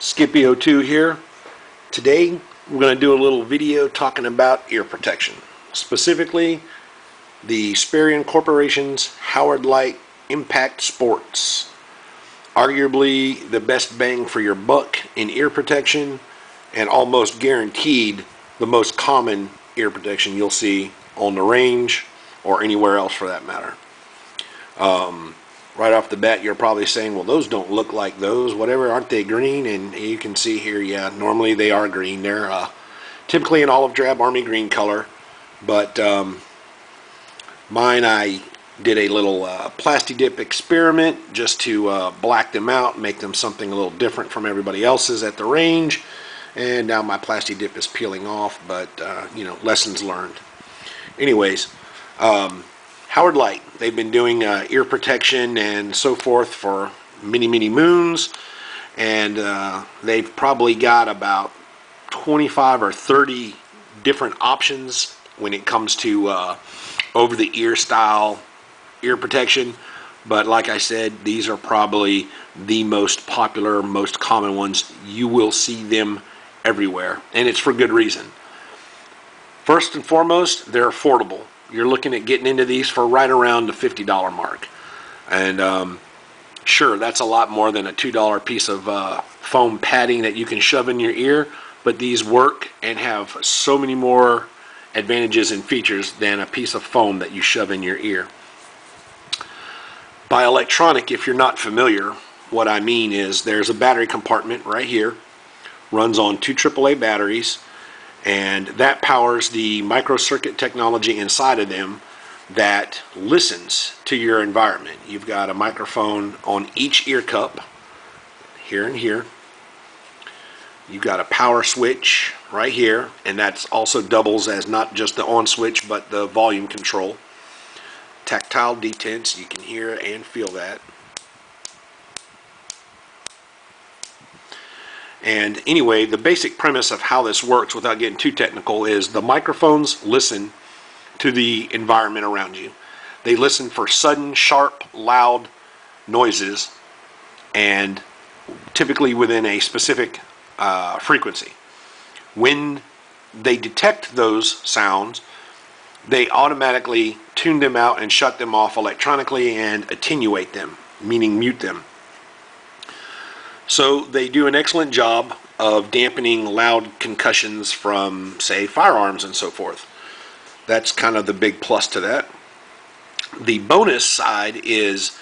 Skippy02 here. Today we're going to do a little video talking about ear protection. Specifically, the Sperian Corporation's Howard Leight Impact Sports. Arguably the best bang for your buck in ear protection, and almost guaranteed the most common ear protection you'll see on the range or anywhere else for that matter. Right off the bat, you're probably saying, well, those don't look like those, whatever, aren't they green? And you can see here, yeah, normally they are green. They're typically an olive drab army green color, but mine, I did a little plasti dip experiment just to black them out, make them something a little different from everybody else's at the range. And now my plasti dip is peeling off, but you know, lessons learned. Anyways, Howard Leight, they've been doing ear protection and so forth for many moons, and they've probably got about 25 or 30 different options when it comes to over-the-ear style ear protection. But like I said, these are probably the most popular, most common ones. You will see them everywhere, and it's for good reason. First and foremost, they're affordable. You're looking at getting into these for right around the $50 mark. And sure, that's a lot more than a $2 piece of foam padding that you can shove in your ear, but these work and have so many more advantages and features than a piece of foam that you shove in your ear. By electronic, if you're not familiar, what I mean is there's a battery compartment right here, runs on 2 AAA batteries, and that powers the microcircuit technology inside of them that listens to your environment. You've got a microphone on each ear cup, here and here. You've got a power switch right here, and that's also doubles as not just the on switch but the volume control. Tactile detents, you can hear and feel that. And anyway, the basic premise of how this works, without getting too technical, is the microphones listen to the environment around you. They listen for sudden, sharp, loud noises, and typically within a specific frequency. When they detect those sounds, they automatically tune them out and shut them off electronically and attenuate them, meaning mute them. So they do an excellent job of dampening loud concussions from, say, firearms and so forth. That's kind of the big plus to that. The bonus side is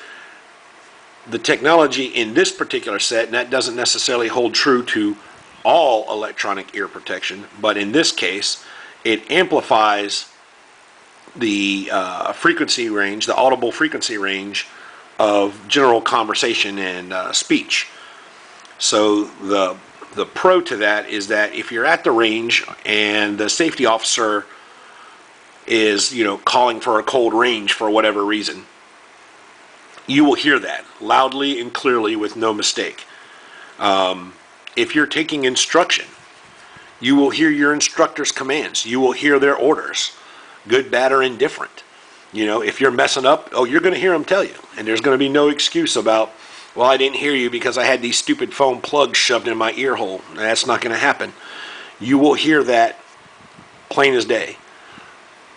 the technology in this particular set, and that doesn't necessarily hold true to all electronic ear protection, but in this case, it amplifies the frequency range, the audible frequency range of general conversation and speech. So the pro to that is that if you're at the range and the safety officer is, you know, calling for a cold range for whatever reason, you will hear that loudly and clearly with no mistake. If you're taking instruction, you will hear your instructor's commands. You will hear their orders, good, bad, or indifferent. You know, if you're messing up, oh, you're going to hear them tell you, and there's going to be no excuse about, well, I didn't hear you because I had these stupid foam plugs shoved in my ear hole. That's not going to happen. You will hear that plain as day.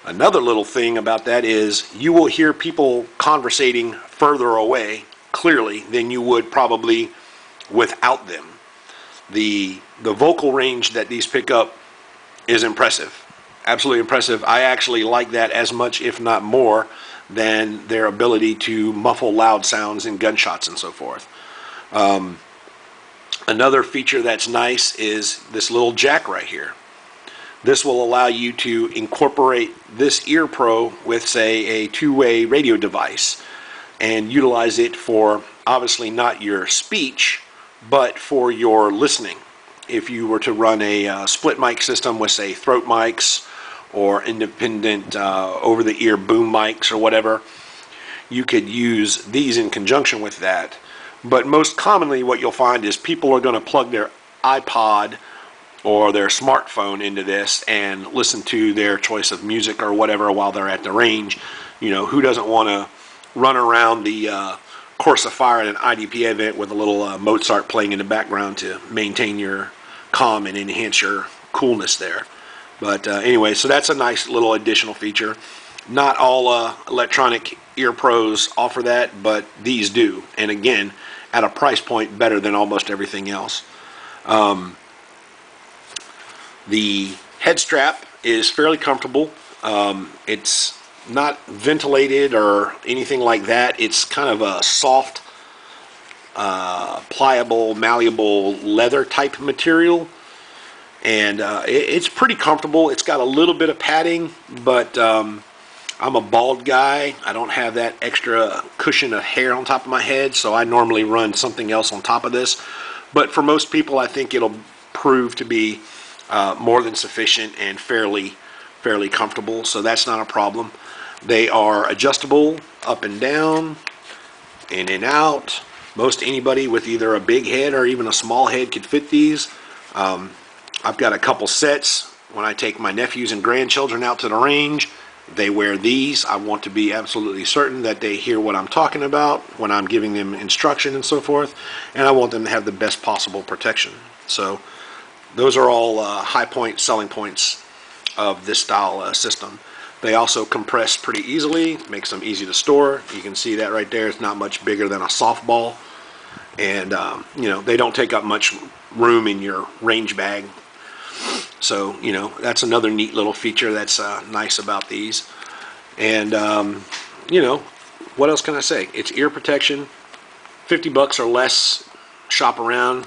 Another little thing about that is you will hear people conversating further away clearly than you would probably without them. The vocal range that these pick up is impressive. Absolutely impressive. I actually like that as much, if not more, than their ability to muffle loud sounds and gunshots and so forth. Another feature that's nice is this little jack right here. This will allow you to incorporate this ear pro with, say, a two-way radio device and utilize it for, obviously not your speech, but for your listening. If you were to run a split mic system with, say, throat mics or independent over-the-ear boom mics or whatever, you could use these in conjunction with that. But most commonly what you'll find is people are going to plug their iPod or their smartphone into this and listen to their choice of music or whatever while they're at the range. You know, who doesn't want to run around the course of fire at an IDP event with a little Mozart playing in the background to maintain your calm and enhance your coolness there. But anyway, so that's a nice little additional feature. Not all electronic ear pros offer that, but these do. And again, at a price point better than almost everything else. The head strap is fairly comfortable. It's not ventilated or anything like that. It's kind of a soft, pliable, malleable leather type material. And it's pretty comfortable. It's got a little bit of padding, but I'm a bald guy. I don't have that extra cushion of hair on top of my head, so I normally run something else on top of this. But for most people, I think it'll prove to be more than sufficient and fairly comfortable, so that's not a problem. They are adjustable up and down, in and out. Most anybody with either a big head or even a small head could fit these. I've got a couple sets. When I take my nephews and grandchildren out to the range, they wear these. I want to be absolutely certain that they hear what I'm talking about when I'm giving them instruction and so forth, and I want them to have the best possible protection. So those are all high selling points of this style system. They also compress pretty easily, makes them easy to store. You can see that right there. It's not much bigger than a softball, and you know, they don't take up much room in your range bag. So, you know, that's another neat little feature that's nice about these. And you know, what else can I say? It's ear protection, 50 bucks or less. Shop around.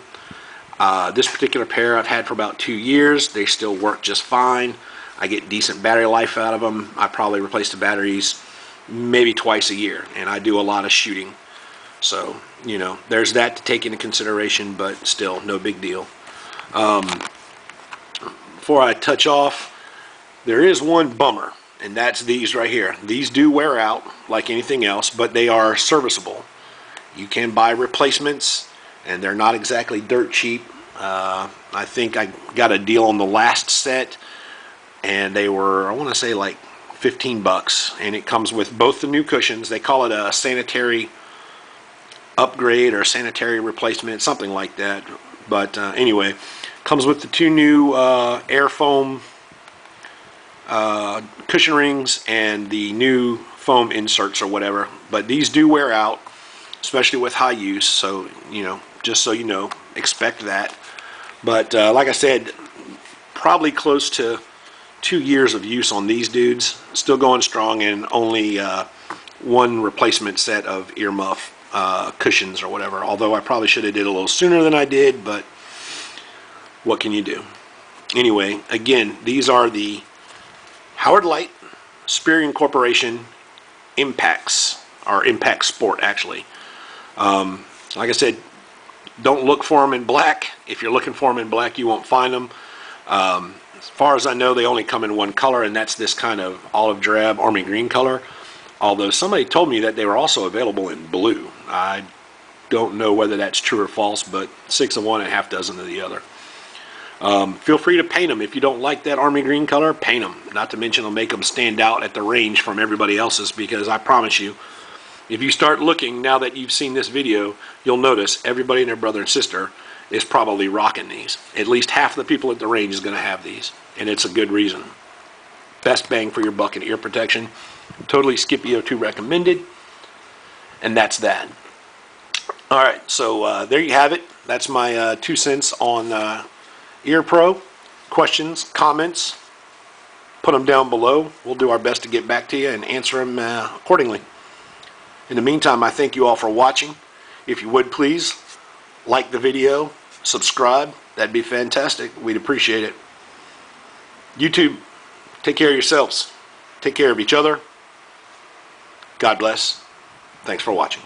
This particular pair I've had for about 2 years. They still work just fine. I get decent battery life out of them. I probably replace the batteries maybe twice a year, and I do a lot of shooting. So, you know, there's that to take into consideration, but still, no big deal. Before I touch off, there is one bummer, and that's these right here. These do wear out like anything else, but they are serviceable. You can buy replacements, and they're not exactly dirt cheap. I think I got a deal on the last set, and they were, I want to say, like 15 bucks, and it comes with both the new cushions. They call it a sanitary upgrade or sanitary replacement, something like that. But anyway, comes with the two new air foam cushion rings and the new foam inserts or whatever. But these do wear out, especially with high use, so, you know, just so you know, expect that. But like I said, probably close to 2 years of use on these dudes, still going strong, and only one replacement set of earmuff cushions or whatever, although I probably should have did a little sooner than I did, but what can you do? Anyway, again, these are the Howard Leight Sperian Corporation Impacts, or Impact Sport actually. Like I said, don't look for them in black. If you're looking for them in black, you won't find them. As far as I know, they only come in one color, and that's this kind of olive drab army green color. Although somebody told me that they were also available in blue. I don't know whether that's true or false, but 6 of one and a half dozen of the other. Feel free to paint them. If you don't like that army green color, paint them. Not to mention, it'll make them stand out at the range from everybody else's, because I promise you, if you start looking now that you've seen this video, you'll notice everybody and their brother and sister is probably rocking these. At least half the people at the range is going to have these, and it's a good reason. Best bang for your buck in ear protection. Totally Scipio 2 recommended, and that's that. Alright, so there you have it. That's my 2 cents on Ear Pro. Questions, comments, put them down below. We'll do our best to get back to you and answer them accordingly. In the meantime, I thank you all for watching. If you would please like the video, subscribe. That'd be fantastic. We'd appreciate it. YouTube, take care of yourselves. Take care of each other. God bless. Thanks for watching.